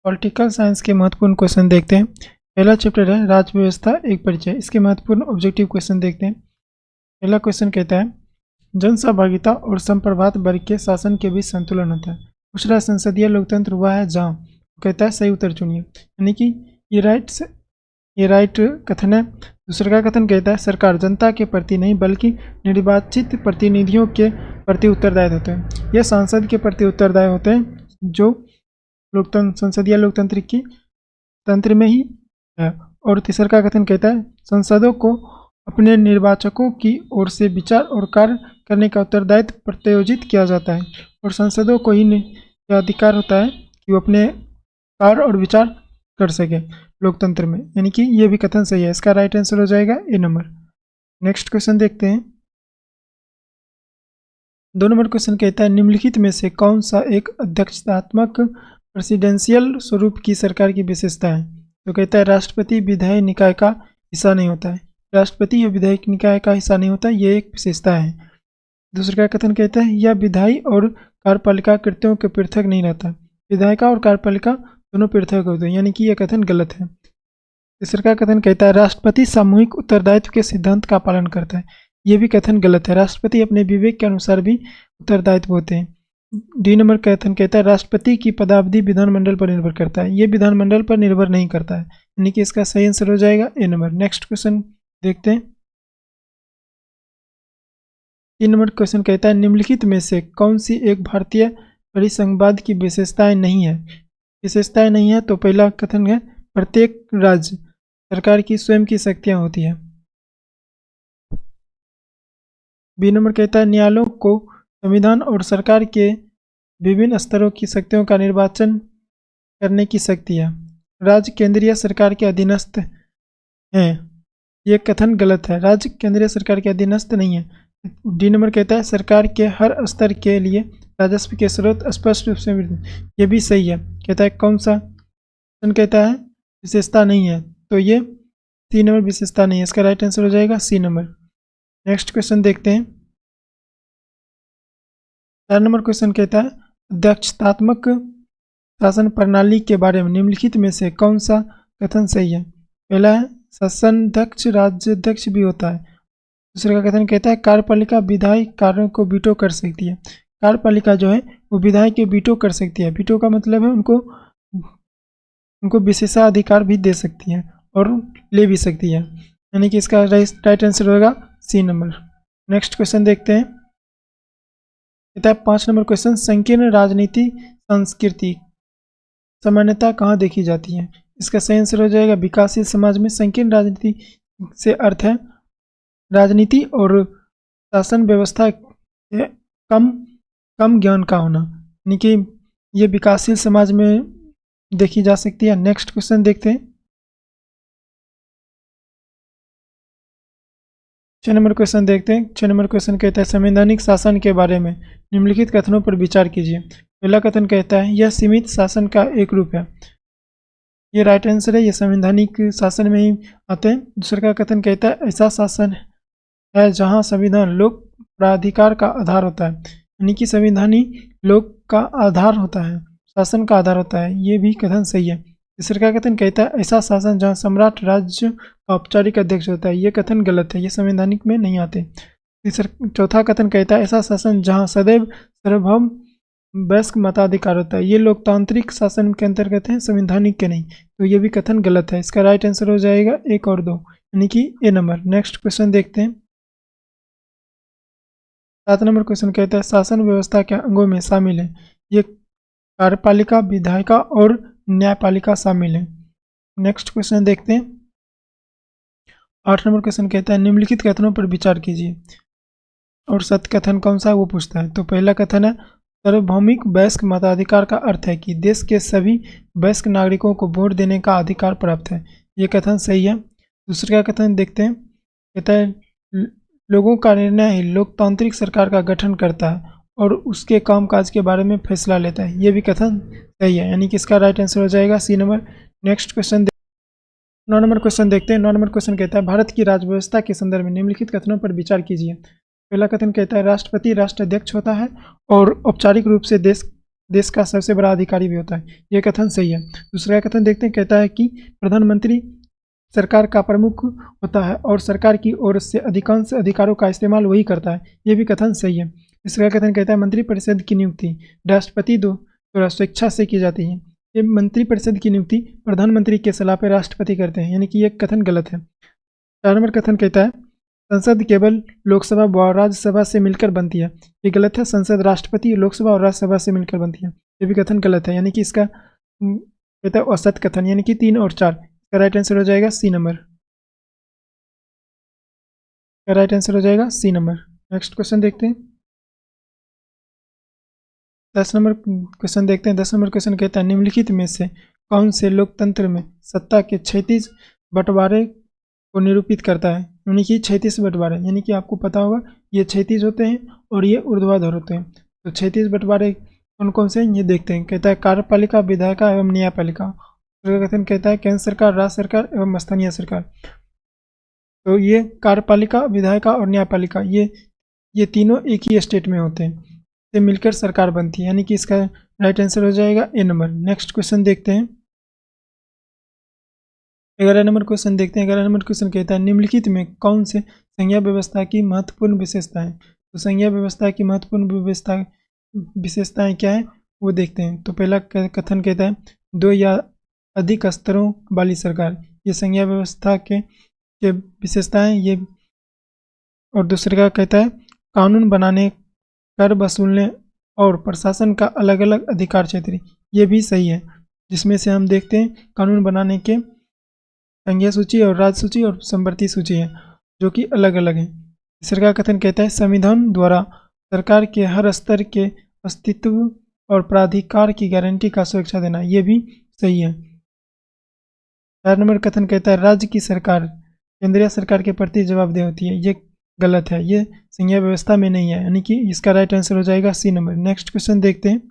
Political science के महत्वपूर्ण question देखते हैं। पहला चैप्टर है राज्य व्यवस्था एक परिचय। इसके महत्वपूर्ण ऑब्जेक्टिव क्वेश्चन देखते हैं। पहला क्वेश्चन कहता है जन सहभागिता और संप्रभात वर्ग के शासन के बीच संतुलन होता है। दूसरा संसदीय लोकतंत्र हुआ है जहाँ, कहता है सही उत्तर चुनिए, यानी कि ये राइट कथन है। दूसरा का कथन कहता है सरकार जनता के प्रति नहीं बल्कि निर्वाचित प्रतिनिधियों के प्रति उत्तरदायी होते हैं। यह सांसद के प्रति उत्तरदायी होते हैं जो लोकतंत्र संसदीय लोकतंत्र की तंत्र में ही है। और तीसरा का कथन कहता है संसदों को अपने निर्वाचकों की ओर से विचार और कार्य करने का उत्तरदायित्व प्रत्यायोजित किया जाता है और संसदों को ही यह अधिकार होता है कि वो अपने कार्य और विचार कर सके लोकतंत्र में, यानी कि ये भी कथन सही है। इसका राइट आंसर हो जाएगा ए नंबर। नेक्स्ट क्वेश्चन देखते हैं। 2 नंबर क्वेश्चन कहता है निम्नलिखित में से कौन सा एक अध्यक्षतात्मक प्रेसिडेंशियल स्वरूप की सरकार की विशेषता है। तो कहता है राष्ट्रपति विधायी निकाय का हिस्सा नहीं होता है। राष्ट्रपति या विधायी निकाय का हिस्सा नहीं होता, ये एक विशेषता है। दूसरा का कथन कहता है यह विधायी और कार्यपालिका कृत्यों के पृथक नहीं रहता। विधायिका और कार्यपालिका दोनों पृथक होते हैं, यानी कि यह कथन गलत है। तीसरा का कथन कहता है राष्ट्रपति सामूहिक उत्तरदायित्व के सिद्धांत का पालन करता है। यह भी कथन गलत है। राष्ट्रपति अपने विवेक के अनुसार भी उत्तरदायित्व होते हैं। डी नंबर कथन कहता है राष्ट्रपति की पदावधि विधानमंडल पर निर्भर करता है। ये विधानमंडल पर निर्भर नहीं करता है, यानी कि इसका सही आंसर हो जाएगा ए नंबर। नेक्स्ट क्वेश्चन देखते हैं। 3 नंबर क्वेश्चन कहता है निम्नलिखित में से कौन सी एक भारतीय परिसंघवाद की विशेषताएं नहीं है। विशेषताएं नहीं है तो पहला कथन है प्रत्येक राज्य सरकार की स्वयं की शक्तियां होती है। बी नंबर कहता है न्यायालयों को संविधान और सरकार के विभिन्न स्तरों की शक्तियों का निर्वाचन करने की शक्ति है। राज्य केंद्रीय सरकार के अधीनस्थ हैं, ये कथन गलत है। राज्य केंद्रीय सरकार के अधीनस्थ नहीं है। डी नंबर कहता है सरकार के हर स्तर के लिए राजस्व के स्रोत स्पष्ट रूप से, ये भी सही है। कहता है कौन सा कहता है विशेषता नहीं है, तो ये सी नंबर विशेषता नहीं है। इसका राइट आंसर हो जाएगा सी नंबर। नेक्स्ट क्वेश्चन देखते हैं। 4 नंबर क्वेश्चन कहता है अध्यक्षतात्मक शासन प्रणाली के बारे में निम्नलिखित में से कौन सा कथन सही है। पहला है शासनाध्यक्ष राज्याध्यक्ष भी होता है। दूसरे का कथन कहता है कार्यपालिका विधायी कार्यों को वीटो कर सकती है। कार्यपालिका जो है वो विधायी के वीटो कर सकती है। वीटो का मतलब है उनको विशेषाधिकार भी दे सकती है और ले भी सकती है, यानी कि इसका राइट आंसर होगा सी नंबर। नेक्स्ट क्वेश्चन देखते हैं। कहता है 5 नंबर क्वेश्चन संकीर्ण राजनीति संस्कृति सामान्यता कहाँ देखी जाती है। इसका सही आंसर हो जाएगा विकासशील समाज में। संकीर्ण राजनीति से अर्थ है राजनीति और शासन व्यवस्था के कम ज्ञान का होना, यानी कि ये विकासशील समाज में देखी जा सकती है। नेक्स्ट क्वेश्चन देखते हैं। 6 नंबर क्वेश्चन देखते हैं। 6 नंबर क्वेश्चन कहता है संवैधानिक शासन के बारे में निम्नलिखित कथनों पर विचार कीजिए। पहला कथन कहता है यह सीमित शासन का एक रूप है। ये राइट आंसर है, ये संवैधानिक शासन में ही आते हैं। दूसरा का कथन कहता है ऐसा शासन है जहां संविधान लोक प्राधिकार का आधार होता है, यानी कि संविधानी लोक का आधार होता है, शासन का आधार होता है। ये भी कथन सही है। तीसरा का कथन कहता है ऐसा शासन जहां सम्राट राज्य का औपचारिक अध्यक्ष होता है। ये कथन गलत है, ये संवैधानिक में नहीं आते। चौथा कथन कहता है ऐसा शासन जहां सदैव सार्वभौम वयस्क मताधिकार होता है। ये लोकतांत्रिक शासन के अंतर्गत है, संवैधानिक के नहीं, तो ये भी कथन गलत है। इसका राइट आंसर हो जाएगा 1 और 2, यानी कि ए नंबर। नेक्स्ट क्वेश्चन देखते हैं। 7 नंबर क्वेश्चन कहता है शासन व्यवस्था के अंगों में शामिल है। ये कार्यपालिका विधायिका और न्यायपालिका शामिल है। नेक्स्ट क्वेश्चन देखते हैं। 8 नंबर क्वेश्चन कहता है निम्नलिखित कथनों पर विचार कीजिए और सत्य कथन कौन सा है वो पूछता है। तो पहला कथन है सार्वभौमिक वयस्क मताधिकार का अर्थ है कि देश के सभी वयस्क नागरिकों को वोट देने का अधिकार प्राप्त है। ये कथन सही है। दूसरे का कथन देखते हैं। कहता है लोगों का निर्णय ही लोकतांत्रिक सरकार का गठन करता है और उसके कामकाज के बारे में फैसला लेता है। ये भी कथन सही है, यानी कि इसका राइट आंसर हो जाएगा C number. Next question 9 number question देखते हैं। 9 नंबर क्वेश्चन कहता है भारत की राज्य व्यवस्था के संदर्भ में निम्नलिखित कथनों पर विचार कीजिए। पहला कथन कहता है राष्ट्रपति राष्ट्राध्यक्ष होता है और औपचारिक रूप से देश देश का सबसे बड़ा अधिकारी भी होता है। ये कथन सही है। दूसरा कथन देखते हैं, कहता है कि प्रधानमंत्री सरकार का प्रमुख होता है और सरकार की ओर से अधिकांश अधिकारों का इस्तेमाल वही करता है। ये भी कथन सही है। तीसरा कथन कहता है मंत्रिपरिषद की नियुक्ति राष्ट्रपति द्वारा स्वेच्छा से की जाती है। ये मंत्रिपरिषद की नियुक्ति प्रधानमंत्री के सलाह पर राष्ट्रपति करते हैं, यानी कि ये कथन गलत है। 4 नंबर कथन कहता है संसद केवल लोकसभा व राज्यसभा से मिलकर बनती है। ये गलत है। संसद राष्ट्रपति, लोकसभा और राज्यसभा से मिलकर बनती है। ये भी कथन गलत है, यानी कि इसका कहता है औसत कथन, यानी कि 3 और 4। इसका राइट आंसर हो जाएगा सी नंबर। इसका राइट आंसर हो जाएगा सी नंबर। नेक्स्ट क्वेश्चन देखते हैं। 10 नंबर क्वेश्चन देखते हैं। 10 नंबर क्वेश्चन कहता है निम्नलिखित में से कौन से लोकतंत्र में सत्ता के 36 बंटवारे को निरूपित करता है। यानी कि 36 बंटवारे, यानी कि आपको पता होगा ये 36 होते हैं और ये ऊर्ध्वाधर होते हैं। तो 36 बंटवारे कौन कौन से हैं ये देखते हैं। कहता है कार्यपालिका, विधायिका एवं न्यायपालिका। दूसरा कथन कहता है केंद्र सरकार, राज्य सरकार एवं स्थानीय सरकार। तो ये कार्यपालिका, विधायिका और न्यायपालिका ये तीनों एक ही स्टेट में होते हैं, से मिलकर सरकार बनती है, यानी कि इसका राइट आंसर हो जाएगा ए नंबर। नेक्स्ट क्वेश्चन देखते हैं। 11 नंबर क्वेश्चन देखते हैं। 11 नंबर क्वेश्चन कहता है निम्नलिखित में कौन से संज्ञा व्यवस्था की महत्वपूर्ण विशेषता है। तो संज्ञा व्यवस्था की महत्वपूर्ण विशेषताएं क्या है वो देखते हैं। तो पहला कथन कहता है 2 या अधिक स्तरों वाली सरकार। ये संज्ञा व्यवस्था के विशेषताएं ये। और दूसरे का कहता है कानून बनाने, कर वसूलने और प्रशासन का अलग अलग अधिकार क्षेत्र। ये भी सही है, जिसमें से हम देखते हैं कानून बनाने के संज्ञा सूची और राज्य सूची और संवर्ती सूची है, जो कि अलग अलग है। तीसरे का कथन कहता है संविधान द्वारा सरकार के हर स्तर के अस्तित्व और प्राधिकार की गारंटी का सुरक्षा देना। ये भी सही है। 4 नंबर कथन कहता है राज्य की सरकार केंद्रीय सरकार के प्रति जवाबदेह होती है। ये गलत है, ये संज्ञा व्यवस्था में नहीं है, यानी कि इसका राइट आंसर हो जाएगा सी नंबर। नेक्स्ट क्वेश्चन देखते हैं।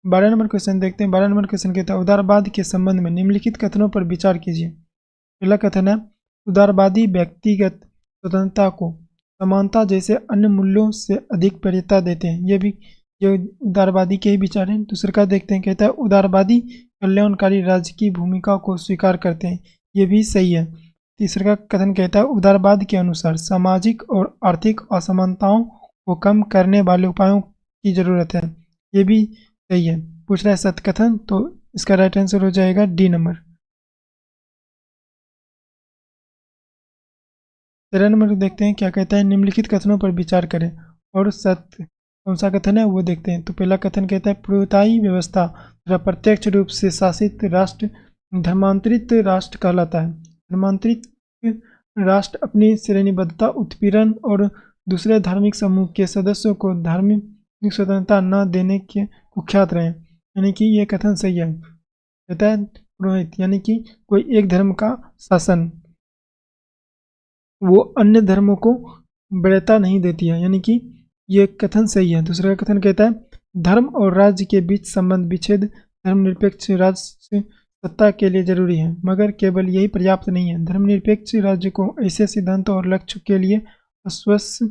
12 नंबर क्वेश्चन देखते हैं। 12 नंबर क्वेश्चन कहता है उदारवाद के संबंध में निम्नलिखित कथनों पर विचार कीजिए। पहला कथन है उदारवादी व्यक्तिगत स्वतंत्रता को समानता जैसे अन्य मूल्यों से अधिक वरीयता देते हैं। ये उदारवादी के ही विचार हैं। दूसरे का देखते हैं, कहता है उदारवादी कल्याणकारी राज्य की भूमिका को स्वीकार करते हैं। ये भी सही है। तीसरे का कथन कहता है उदारवाद के अनुसार सामाजिक और आर्थिक असमानताओं को कम करने वाले उपायों की जरूरत है। ये भी सही है। पूछ रहा है सत्य कथन, तो इसका राइट आंसर हो जाएगा डी नंबर। 13 नंबर देखते हैं क्या कहता है निम्नलिखित कथनों पर विचार करें और सत्य कौन सा कथन है वो देखते हैं। तो पहला कथन कहता है पूर्वताई व्यवस्था तथा प्रत्यक्ष रूप से शासित राष्ट्र धर्मांतरित राष्ट्र कहलाता है। धर्मांतरित राष्ट्र अपनी श्रेणीबद्धता, उत्पीड़न और दूसरे धार्मिक समूह के सदस्यों को धार्मिक स्वतंत्रता न देने के कुख्यात रहे, यानी कि ये कथन सही है। कहता है पुरोहित, यानी कि कोई एक धर्म का शासन वो अन्य धर्मों को वरीयता नहीं देती है, यानी कि ये कथन सही है। दूसरा कथन कहता है धर्म और राज्य के बीच संबंध विच्छेद धर्मनिरपेक्ष राज्य से सत्ता के लिए जरूरी है, मगर केवल यही पर्याप्त नहीं है। धर्मनिरपेक्ष राज्य को ऐसे सिद्धांतों और लक्ष्य के लिए अस्वस्थ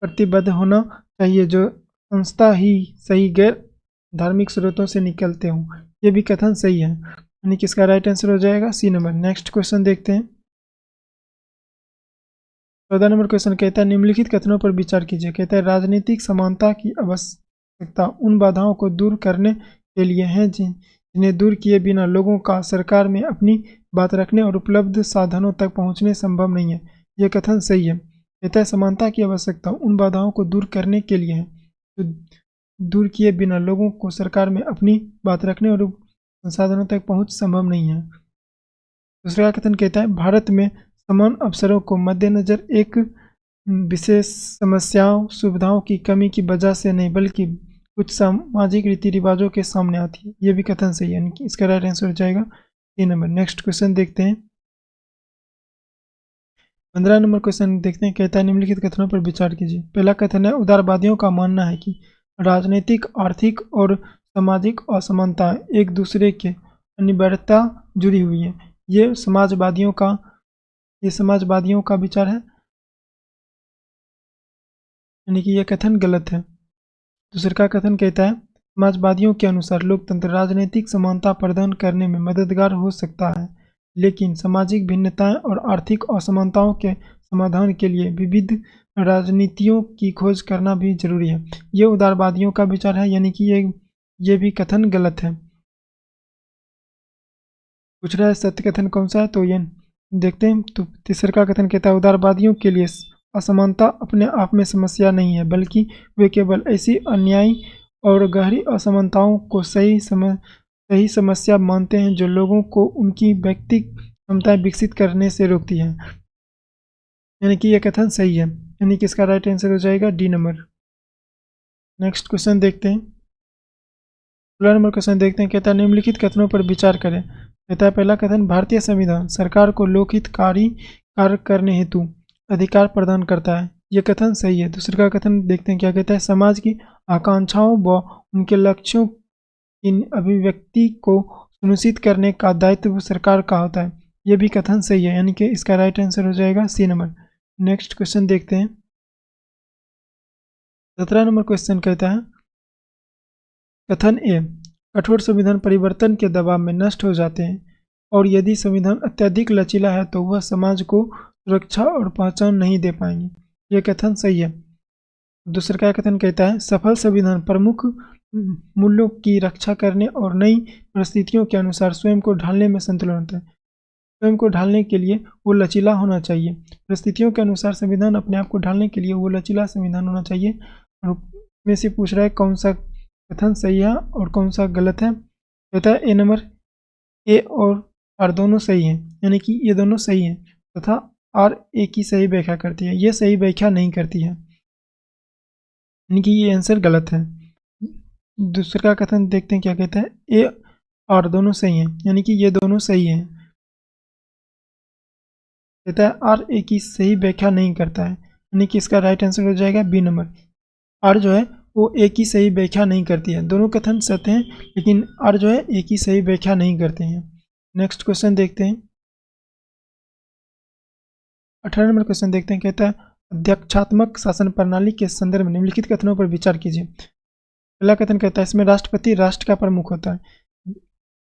प्रतिबद्ध होना चाहिए जो संस्था ही सही गैर धार्मिक स्रोतों से निकलते हों। ये भी कथन सही है, यानी कि इसका राइट आंसर हो जाएगा सी नंबर। नेक्स्ट क्वेश्चन देखते हैं। 14 नंबर क्वेश्चन कहता है निम्नलिखित कथनों पर विचार कीजिए। कहता है राजनीतिक समानता की आवश्यकता उन बाधाओं को दूर करने के लिए है जिन्हें दूर किए बिना लोगों का सरकार में अपनी बात रखने और उपलब्ध साधनों तक पहुंचने संभव नहीं है। यह कथन सही है। कहता है समानता की आवश्यकता उन बाधाओं को दूर करने के लिए है जो दूर किए बिना लोगों को सरकार में अपनी बात रखने और संसाधनों तक पहुंच संभव नहीं है। दूसरा कथन कहता है भारत में समान अवसरों को मद्देनजर एक विशेष समस्याओं सुविधाओं की कमी की वजह से नहीं बल्कि कुछ सामाजिक रीति रिवाजों के सामने आती है। ये भी कथन सही है, यानी कि इसका राइट आंसर हो जाएगा 3 नंबर। नेक्स्ट क्वेश्चन देखते हैं। 15 नंबर क्वेश्चन देखते हैं। कहता है निम्नलिखित कथनों पर विचार कीजिए। पहला कथन है उदारवादियों का मानना है कि राजनीतिक, आर्थिक और सामाजिक असमानता एक दूसरे के अनिवार्यता जुड़ी हुई है। ये समाजवादियों का विचार है। यानी कि यह कथन गलत है। दूसरे का कथन कहता है समाजवादियों के अनुसार लोकतंत्र राजनीतिक समानता प्रदान करने में मददगार हो सकता है, लेकिन सामाजिक भिन्नताएं और आर्थिक असमानताओं के समाधान के लिए विविध राजनीतियों की खोज करना भी जरूरी है। ये उदारवादियों का विचार है, यानी कि ये भी कथन गलत है। पूछ रहा है सत्य कथन कौन सा है, तो ये देखते हैं। तो तीसरे का कथन कहता है उदारवादियों के लिए असमानता अपने आप में समस्या नहीं है, बल्कि वे केवल ऐसी अन्यायी और गहरी असमानताओं को सही समस्या मानते हैं जो लोगों को उनकी व्यक्तिगत क्षमताएं विकसित करने से रोकती है। यानी कि यह कथन सही है, यानी कि इसका राइट आंसर हो जाएगा डी नंबर। नेक्स्ट क्वेश्चन देखते हैं। 16 नंबर क्वेश्चन देखते हैं। कहता है निम्नलिखित कथनों पर विचार करें। कहता है पहला कथन भारतीय संविधान सरकार को लोकहितकारी कार्य करने हेतु अधिकार प्रदान करता है। यह कथन सही है। दूसरे का कथन देखते हैं क्या कहता है समाज की आकांक्षाओं व उनके लक्ष्यों की अभिव्यक्ति को सुनिश्चित करने का दायित्व सरकार का होता है। यह भी कथन सही है, यानी कि इसका राइट आंसर हो जाएगा सी नंबर। नेक्स्ट क्वेश्चन देखते हैं। 17 नंबर क्वेश्चन कहता है कथन ए कठोर संविधान परिवर्तन के दबाव में नष्ट हो जाते हैं और यदि संविधान अत्यधिक लचीला है तो वह समाज को सुरक्षा और पहचान नहीं दे पाएंगे। यह कथन सही है। दूसरा का कथन कहता है सफल संविधान प्रमुख मूल्यों की रक्षा करने और नई परिस्थितियों के अनुसार स्वयं को ढालने में संतुलन होता है। स्वयं को ढालने के लिए वो लचीला होना चाहिए। परिस्थितियों के अनुसार संविधान अपने आप को ढालने के लिए वो लचीला संविधान होना चाहिए। और में से पूछ रहा है कौन सा कथन सही है और कौन सा गलत है। कहता है ए नंबर, ए और आर दोनों सही हैं, यानी कि ये दोनों सही हैं तथा आर ए की सही व्याख्या करती है, ये सही व्याख्या नहीं करती है, यानी कि ये आंसर गलत है। दूसरा का कथन देखते हैं क्या कहता है ए आर दोनों सही हैं, यानी कि ये दोनों सही हैं। कहता है आर ए की सही व्याख्या नहीं करता है, यानी कि इसका राइट आंसर हो जाएगा बी नंबर। आर जो है वो ए की सही व्याख्या नहीं करती है। दोनों कथन सत्य हैं, लेकिन आर जो है ए की सही व्याख्या नहीं करते हैं। नेक्स्ट क्वेश्चन देखते हैं। 18 नंबर क्वेश्चन देखते हैं। कहता है अध्यक्षात्मक शासन प्रणाली के संदर्भ में निम्नलिखित कथनों पर विचार कीजिए। पहला कथन कहता है इसमें राष्ट्रपति राष्ट्र का प्रमुख होता है।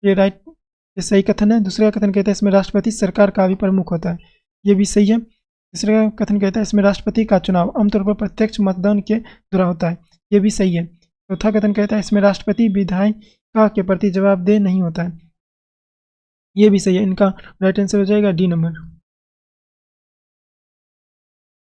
ये सही कथन है। दूसरा कथन कहता है इसमें राष्ट्रपति सरकार का भी प्रमुख होता है। ये भी सही है। तीसरा कथन कहता है इसमें राष्ट्रपति का चुनाव आमतौर पर प्रत्यक्ष मतदान के द्वारा होता है। ये भी सही है। चौथा कथन कहता है इसमें राष्ट्रपति विधायिका के प्रति जवाबदेह नहीं होता है। ये भी सही है। इनका राइट आंसर हो जाएगा डी नंबर।